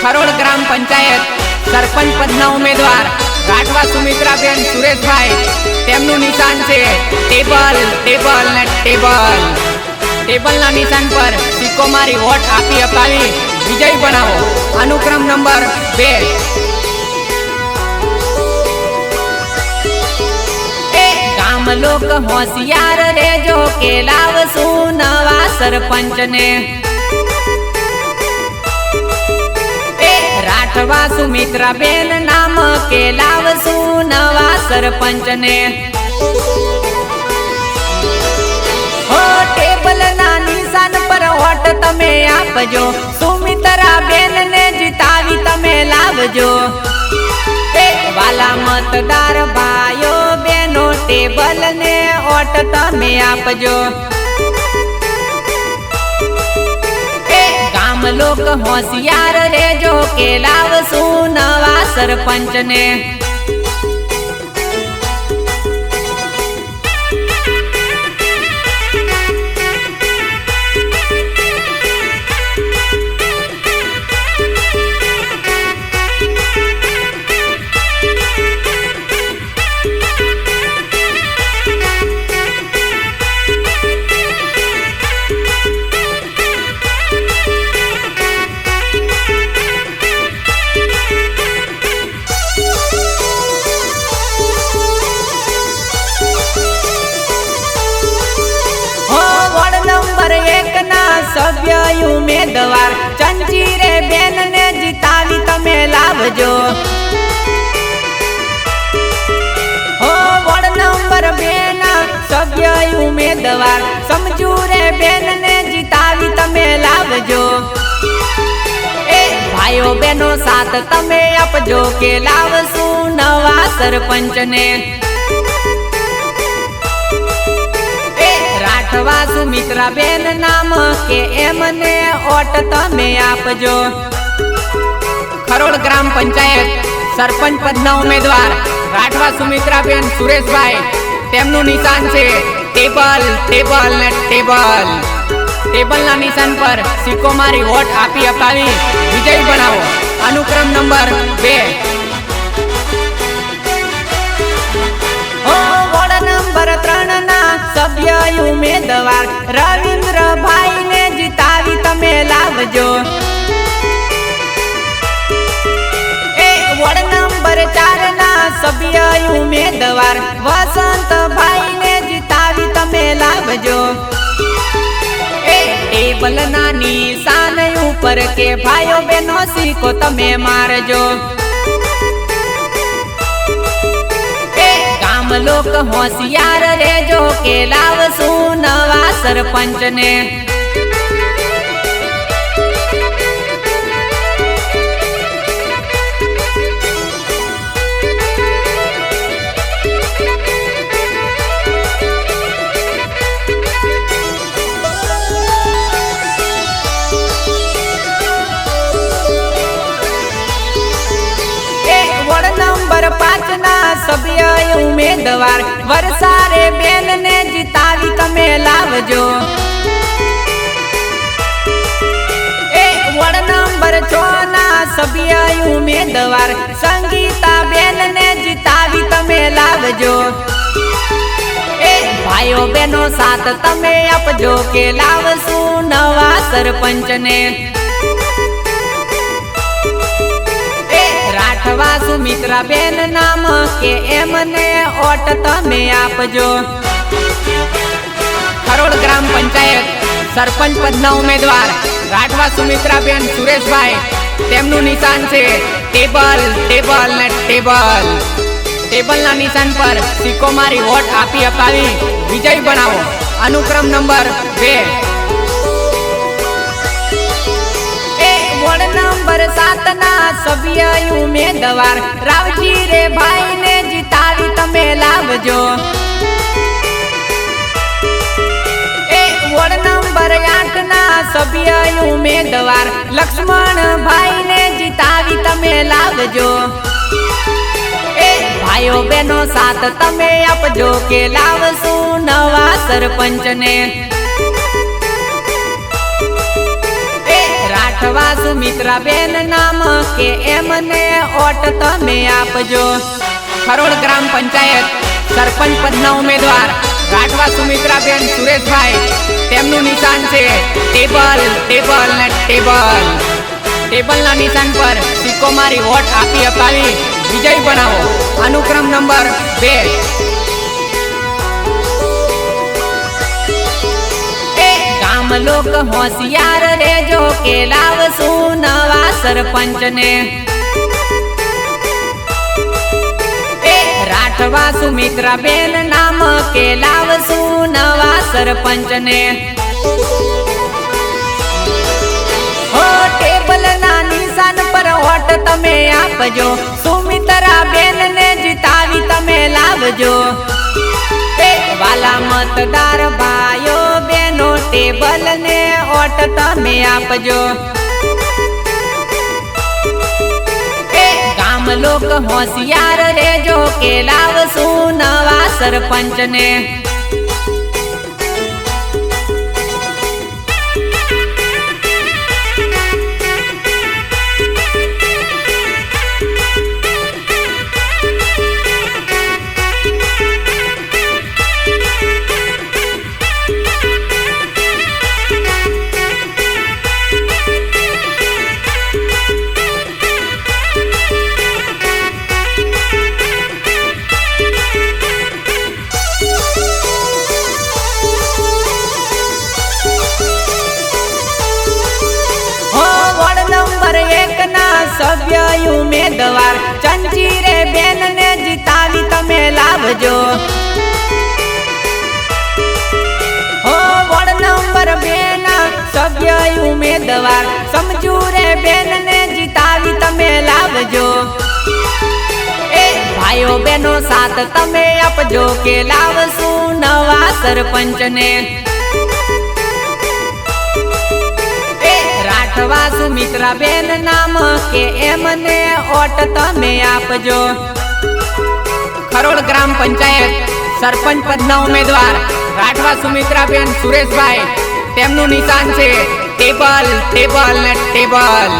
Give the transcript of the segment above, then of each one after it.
खरोड़ ग्राम पंचायत सरपंच पदना उम्मीदवार राठवा सुमित्राबेन सुरेशभाई तेमનું નિશાન છે ટેબલ ટેબલ ને ટેબલ ટેબલના નિશાન પર સિક્કો મારી વોટ આપી અપાવી વિજય બનાવો। અનુક્રમ નંબર 2 ગામ લોક હોશિયાર રેજો કે લાવશું નવા સરપંચ ને। राठवा सुमित्राबेन नाम के लावसू नवा सरपंच ने। हो टेबल ना निशान पर वोट तमे आपजो, सुमित्राबेन ने जितावी तमे लावजो। वाला मतदार भाइयों बहनों टेबल ने वोट तमे आपजो। लोक होशियार रेजो के लावसू नवा सरपंच ने। सभ्य उम्मीदवार चंचीरे बेन ने जितावी तमे लावजो। हो वोर्ड नंबर 2 सभ्य उम्मीदवार समझूरे बेन ने जितावी तमे लावजो। भाइयों बहनों साथ तमे आपजो के लावसू नवा सरपंच ने। राठवा सुमित्राबेन नाम के एमने वोट तमे आपजो। खरोड़ ग्राम पंचायत सरपंच पदना उम्मीदवार राठवा सुमित्राबेन सुरेशभाई तेमનું નિશાન છે ટેબલ ટેબલ ને ટેબલ ટેબલના નિશાન પર સિક્કો મારી વોટ આપી અપાવી વિજય બનાવો। અનુક્રમ નંબર 2 नंबर 3 ना सभ्य उम्मीदवार रविंद्र भाई ने जितावी तमे लावजो। वोर्ड नंबर 4 ना सभ्य उम्मीदवार वसंत भाई ने जितावी तमे लावजो। टेबल ना निशान ऊपर के भाइयों बहनों सिक्को तमे मारजो। लोक होशियार रेजो के लावसू नवा सरपंच ने। नंबर 5 ना सभ्य उम्मीदवार वर्षारे बेन ने जितावी तमे लावजो। वोर्ड नंबर 6 ना सभ्य उम्मीदवार संगीता बेन ने जितावी तमे लावजो। भाइयों बहनों साथ तमे आपजो के लावसू नवा सरपंच ने। राठवा सुमित्राबेन नाम के एमने वोट तमे आपजो। खरोड़ ग्राम पंचायत सरपंच पदना उम्मीदवार राठवा सुमित्राबेन सुरेशभाई तेमનું નિશાન છે ટેબલ ટેબલ ને ટેબલ ટેબલના નિશાન પર સિક્કો મારી વોટ આપી અપાવી વિજય બનાવો। અનુક્રમ નંબર 2 वोर्ड नंबर 7 ना सभ्य उम्मीदवार रावजी रे भाई ने जितावी तमे लावजो। वोर्ड नंबर 8 ना सभ्य उम्मीदवार लक्ष्मण भाई ने जितावी तमे लावजो। भाइयों बहनों साथ तमे आपजो के लावसू नवा सरपंच ने। રાઠવા સુમિત્રાબેન નામ કે એમને ઓટ તમે આપજો। ખરોડ ગ્રામ પંચાયત સરપંચ પદના ઉમેદવાર રાઠવા સુમિત્રાબેન સુરેશભાઈ, તેમનું નિશાન છે ટેબલ ટેબલ ને ટેબલ। ટેબલના નિશાન પર સિક્કો મારી વોટ આપી અપાવી વિજય બનાવો। અનુક્રમ નંબર 2। ગામ લોક હોશિયાર રેજો કે લાવશું નવા સરપંચ ને। રાઠવા સુમિત્રાબેન નામ કે લાવશું નવા સરપંચ ને। હો ટેબલ ના નિશાન પર વોટ તમે આપજો, સુમિત્રાબેન ને જીતાવી તમે લાવજો। વાલા મતદાર ભાઈઓ બેનો ટેબલ ને વોટ તમે આપજો। ગામ લોક હોશિયાર રેજો કે લાવશું નવા સરપંચ ને। સભ્ય ઉમેદવાર ચંચીરે બેન ને જીતાવી તમે લાવજો। હો વોર્ડ નંબર 2 ના સભ્ય ઉમેદવાર સમજુરે બેન ને જીતાવી તમે લાવજો। ભાઈઓ બહેનો સાથ તમે આપજો કે લાવશું નવા સરપંચ ને। રાઠવા સુમિત્રાબેન નામ કે એમને ઓટ તમે આપજો। ખરોડ ગ્રામ પંચાયત સરપંચ પદના ઉમેદવાર રાઠવા સુમિત્રાબેન સુરેશભાઈ, તેમનું નિશાન છે ટેબલ ટેબલ ને ટેબલ।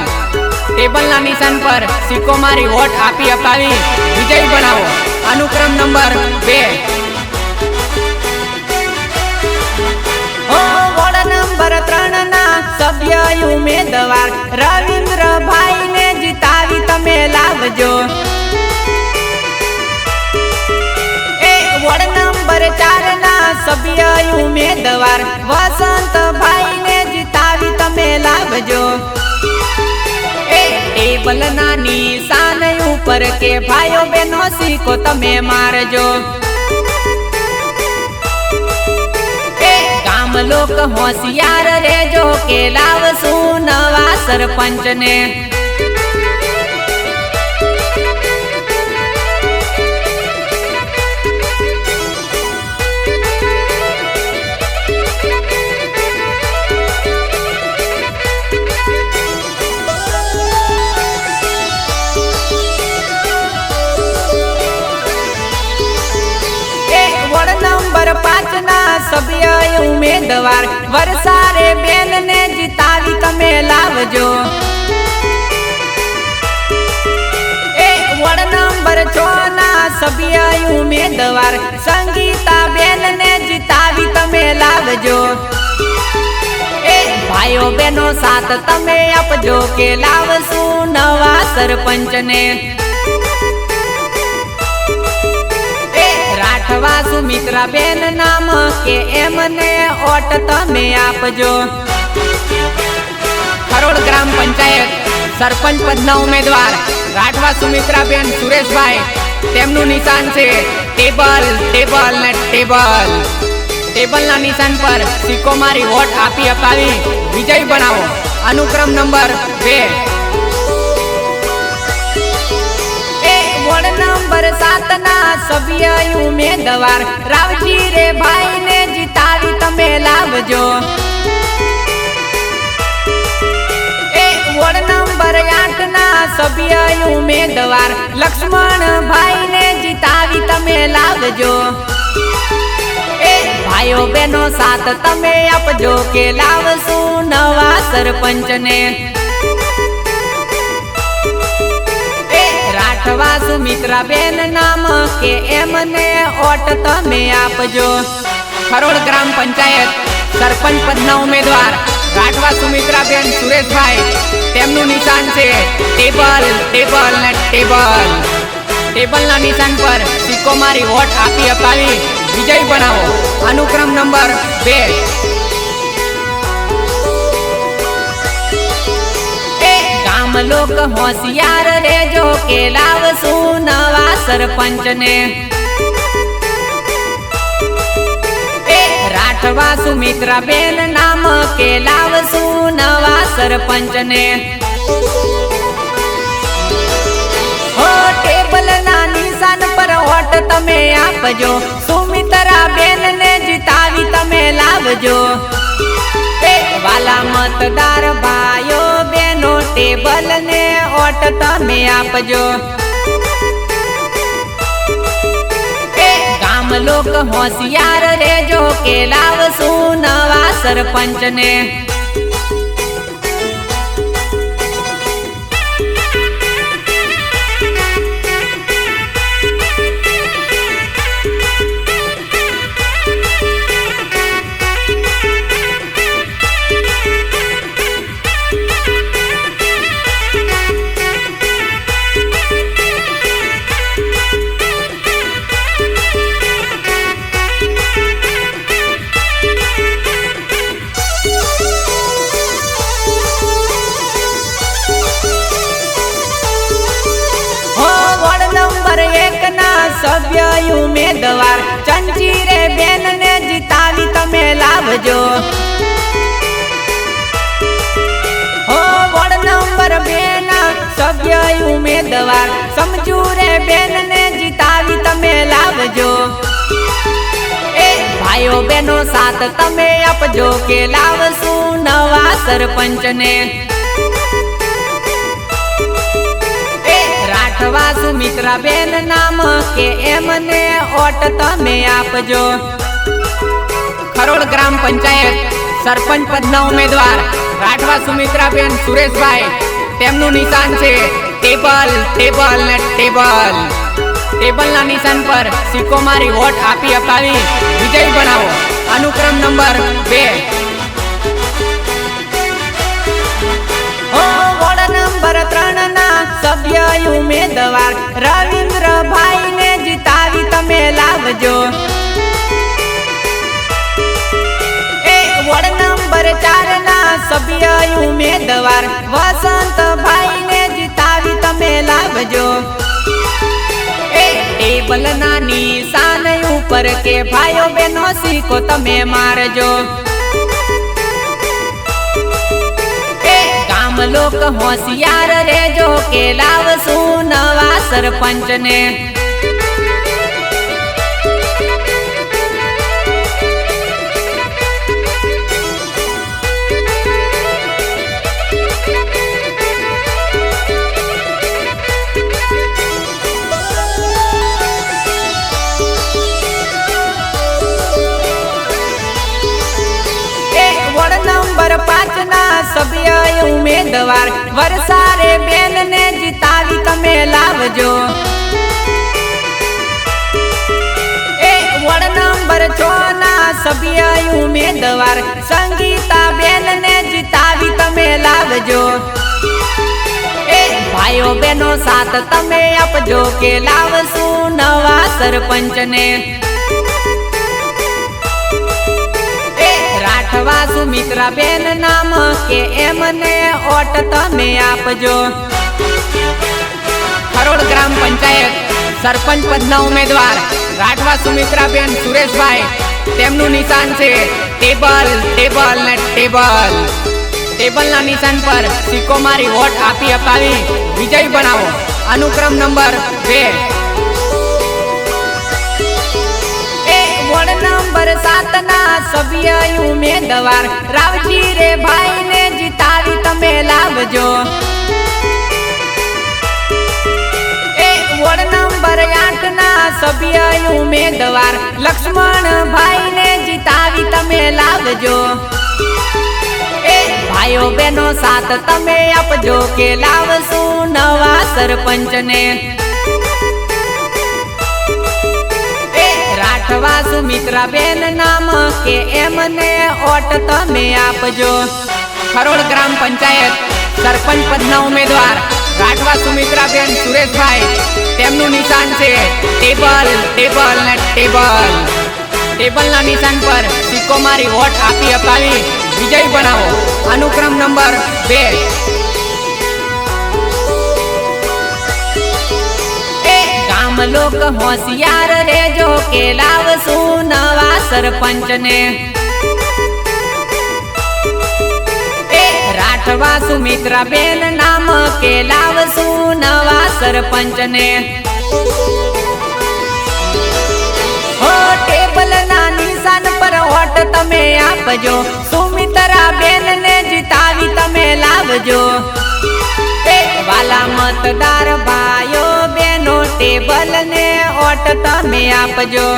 ટેબલના નિશાન પર સિક્કો મારી વોટ આપી અપાવી વિજય બનાવો। અનુક્રમ નંબર 2। વોર્ડ નંબર 3 ના સભ્ય ઉમેદવાર રવિન્દ્રભાઈ ને જીતાવી તમે લાવજો। વોર્ડ નંબર 4 ના સભ્ય ઉમેદવાર વસંતભાઈ ને જીતાવી તમે લાવજો। ટેબલ ના નિશાન ઉપર કે ભાઈઓ બહેનો સિક્કો તમે મારજો। લોક હોશિયાર રેજો કે લાવશું નવા સરપંચ ને। નંબર 5 ના સભ્ય ઉમેદવાર વરસારે બેન ને જીતાવી તમે લાવજો। વોર્ડ નંબર 6 ના સભ્ય ઉમેદવાર સંગીતા બેન ને જીતાવી તમે લાવજો। ભાઈઓ બહેનો સાથ તમે આપજો કે લાવશું નવા સરપંચ ને। રાઠવા સુમિત્રાબેન નામ કે એમને ઓટ તમે આપજો। ખરોડ ગ્રામ પંચાયત સરપંચ પદના ઉમેદવાર રાઠવા સુમિત્રાબેન સુરેશભાઈ, તેમનું નિશાન છે ટેબલ ટેબલ ને ટેબલ। ટેબલના નિશાન પર સિક્કો મારી વોટ આપી અપાવી વિજય બનાવો। અનુક્રમ નંબર 2। વોર્ડ નંબર 7 ના સભ્ય ઉમેદવાર રાવજી રે ભાઈ ને જીતાવી તમે લાવજો। વોર્ડ નંબર 8 ના સભ્ય ઉમેદવાર લક્ષ્મણભાઈ ને જીતાવી તમે લાવજો। ભાઈઓ બહેનો સાથ તમે આપજો કે લાવશું નવા સરપંચ ને। રાઠવા સુમિત્રાબેન નામ કે એમને ઓટ તમે આપજો। ખરોડ ગ્રામ પંચાયત સરપંચ પદના ઉમેદવાર રાઠવા સુમિત્રાબેન સુરેશભાઈ, તેમનું નિશાન છે ટેબલ ટેબલ ને ટેબલ। ટેબલના નિશાન પર સિક્કો મારી વોટ આપી અપાવી વિજય બનાવો। અનુક્રમ નંબર 2। ગામ લોક હોશિયાર રેજો કે લાવશું નવા સરપંચ ને। રાઠવા સુમિત્રાબેન નામ કે લાવશું નવા સરપંચ ને। હો ટેબલ ના નિશાન પર વોટ તમે આપજો, સુમિત્રાબેન ને જીતાવી તમે લાવજો। વાલા મતદાર ભાઈઓ બેનો ટેબલ ને વોટ તમે આપજો। ગામ લોક હોશિયાર રેજો કે લાવશું નવા સરપંચ ને। સભ્ય ઉમેદવાર ચંચીરે બેન ને જીતાવી તમે લાવજો। હો વોર્ડ નંબર 2 ના સભ્ય ઉમેદવાર સમજુરે બેન ને જીતાવી તમે લાવજો। ભાઈઓ બહેનો સાથ તમે આપજો કે લાવશું નવા સરપંચ ને। રાઠવા સુમિત્રાબેન નામ કે એમને ઓટ તમે આપજો। ખરોડ ગ્રામ પંચાયત સરપંચ પદના ઉમેદવાર રાઠવા સુમિત્રાબેન સુરેશભાઈ, તેમનું નિશાન છે ટેબલ ટેબલ ને ટેબલ। ટેબલના નિશાન પર સિક્કો મારી વોટ આપી અપાવી વિજય બનાવો। અનુક્રમ નંબર 2। વોર્ડ નંબર 3 ના સભ્ય ઉમેદવાર રવિન્દ્રભાઈ ને જીતાવી તમે લાવજો। વોર્ડ નંબર 4 ના સભ્ય ઉમેદવાર વસંતભાઈ ને જીતાવી તમે લાવજો। ટેબલ ના નિશાન ઉપર કે ભાઈઓ બહેનો સિક્કો તમે મારજો। ગામ લોક હોશિયાર રેજો કે લાવશું નવા સરપંચ ને। વોર્ડ નંબર 5 ના સભ્ય ઉમેદવાર વરસારે બેન ને જીતાવી તમે લાવજો। વોર્ડ નંબર 6 ના સભ્ય ઉમેદવાર સંગીતા બેન ને જીતાવી તમે લાવજો। ભાઈઓ બહેનો સાથ તમે આપજો કે લાવશું નવા સરપંચ ને। રાઠવા સુમિત્રાબેન નામ કે એમને ઓટ તમે આપજો। ખરોડ ગ્રામ પંચાયત સરપંચ પદના ઉમેદવાર રાઠવા સુમિત્રાબેન સુરેશભાઈ, તેમનું નિશાન છે ટેબલ ટેબલ ને ટેબલ। ટેબલના નિશાન પર સિક્કો મારી વોટ આપી અપાવી વિજય બનાવો। અનુક્રમ નંબર 2। વોર્ડ નંબર 7 ના સભ્ય ઉમેદવાર રાવજી રે ભાઈ ને જીતાવી તમે લાવજો। વોર્ડ નંબર 8 ના સભ્ય ઉમેદવાર લક્ષ્મણભાઈ ને જીતાવી તમે લાવજો। ભાઈઓ બહેનો સાથ તમે આપજો કે લાવશું નવા સરપંચ ને। રાઠવા સુમિત્રાબેન નામ કે એમને ઓટ તમે આપજો। ખરોડ ગ્રામ પંચાયત સરપંચ પદના ઉમેદવાર રાઠવા સુમિત્રાબેન સુરેશભાઈ, તેમનું નિશાન છે ટેબલ ટેબલ ને ટેબલ। ટેબલના નિશાન પર સિક્કો મારી વોટ આપી અપાવી વિજય બનાવો। અનુક્રમ નંબર 2। ગામ લોક હોશિયાર રેજો કે લાવશું નવા સરપંચ ને। રાઠવા સુમિત્રાબેન નામ કે લાવશું નવા સરપંચ ને। હો ટેબલ ના નિશાન પર વોટ તમે આપજો, સુમિત્રાબેન ને જીતાવી તમે લાવજો। વાલા મતદાર ભાઈઓ બેનો ટેબલ ને વોટ તમે આપજો।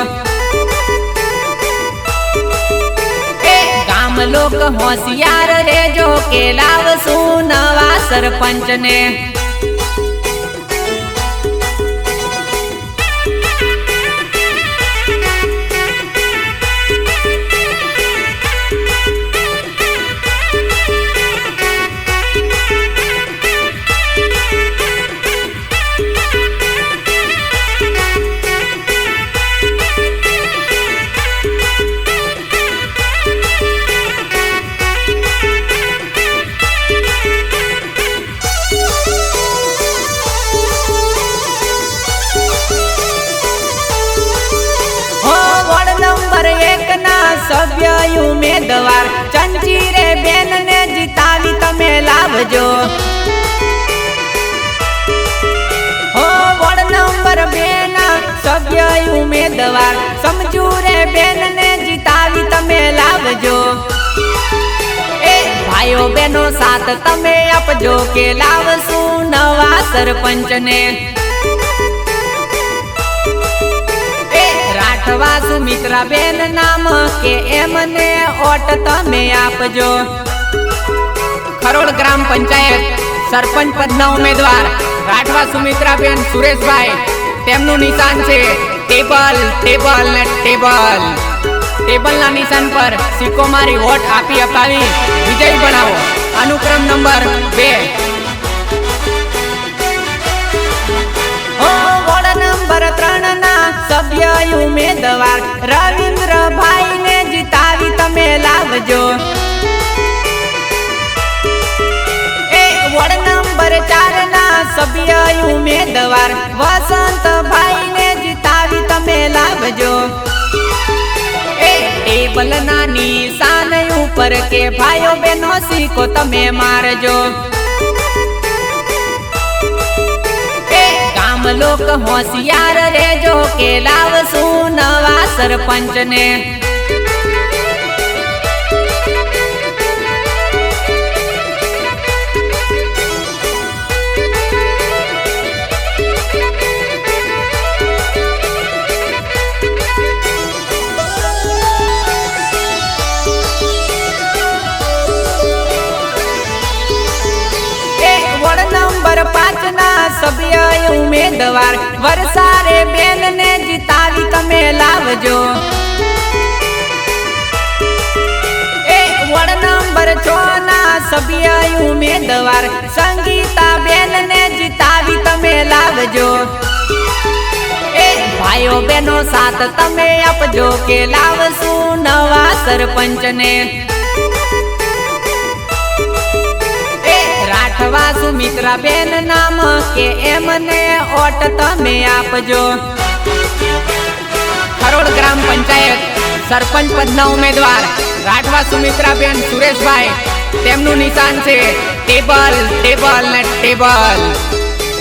ગામ લોક હોશિયાર રેજો કે લાવશું નવા સરપંચ ને। સભ્ય ઉમેદવાર ચંચીરે બેન ને જીતાવી તમે લાવજો। હો વોર્ડ નંબર 2 ના સભ્ય ઉમેદવાર સમજુરે બેન ને જીતાવી તમે લાવજો। ભાઈઓ બહેનો સાથ તમે આપજો કે લાવશું નવા સરપંચ ને। રાઠવા સુમિત્રાબેન નામ કે એમને ઓટ તમે આપજો। ખરોડ ગ્રામ પંચાયત સરપંચ પદના ઉમેદવાર રાઠવા સુમિત્રાબેન સુરેશભાઈ, તેમનું નિશાન છે ટેબલ ટેબલ ને ટેબલ। ટેબલના નિશાન પર સિક્કો મારી વોટ આપી અપાવી વિજય બનાવો। અનુક્રમ નંબર 2। વોર્ડ નંબર 3 ના સભ્ય ઉમેદવાર રવિન્દ્રભાઈ ને જીતાવી તમે લાવજો। વોર્ડ નંબર 4 ના સભ્ય ઉમેદવાર વસંતભાઈ ને જીતાવી તમે લાવજો। ટેબલ ના નિશાન ઉપર કે ભાઈઓ બહેનો સિક્કો તમે મારજો। ગામ લોક હોશિયાર રેજો કે લાવશું નવા સરપંચ ને। વોર્ડ નંબર 5 ના સભ્ય ઉમેદવાર વરસારે બેન ને જીતાવી તમે લાવજો। વોર્ડ નંબર 6 ના સભ્ય ઉમેદવાર સંગીતા બેન ને જીતાવી તમે લાવજો। ભાઈઓ બહેનો સાથ તમે આપજો કે લાવશું નવા સરપંચ ને। રાઠવા સુમિત્રાબેન નામ કે એમને ઓટ તમે આપજો। ખરોડ ગ્રામ પંચાયત સરપંચ પદના ઉમેદવાર રાઠવા સુમિત્રાબેન સુરેશભાઈ, તેમનું નિશાન છે ટેબલ ટેબલ ને ટેબલ।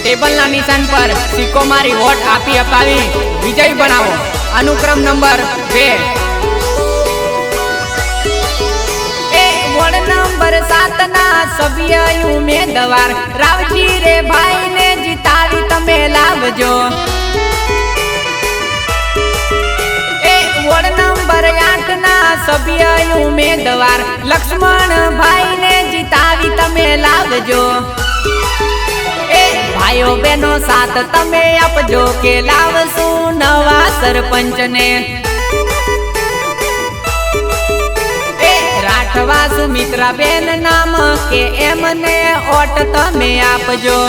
ટેબલના નિશાન પર સિક્કો મારી વોટ આપી અપાવી વિજય બનાવો। અનુક્રમ નંબર 2। વોર્ડ નંબર 7 ના સભ્ય ઉમેદવાર રાવજી રે ભાઈ ને જીતાવી તમે લાવજો। વોર્ડ નંબર 8 ના સભ્ય ઉમેદવાર લક્ષ્મણભાઈ ને જીતાવી તમે લાવજો। ભાઈઓ બહેનો સાથ તમે આપજો કે લાવશું નવા સરપંચ ને। સુમિત્રાબેન નામ કે એમને ઓટ તમે આપજો।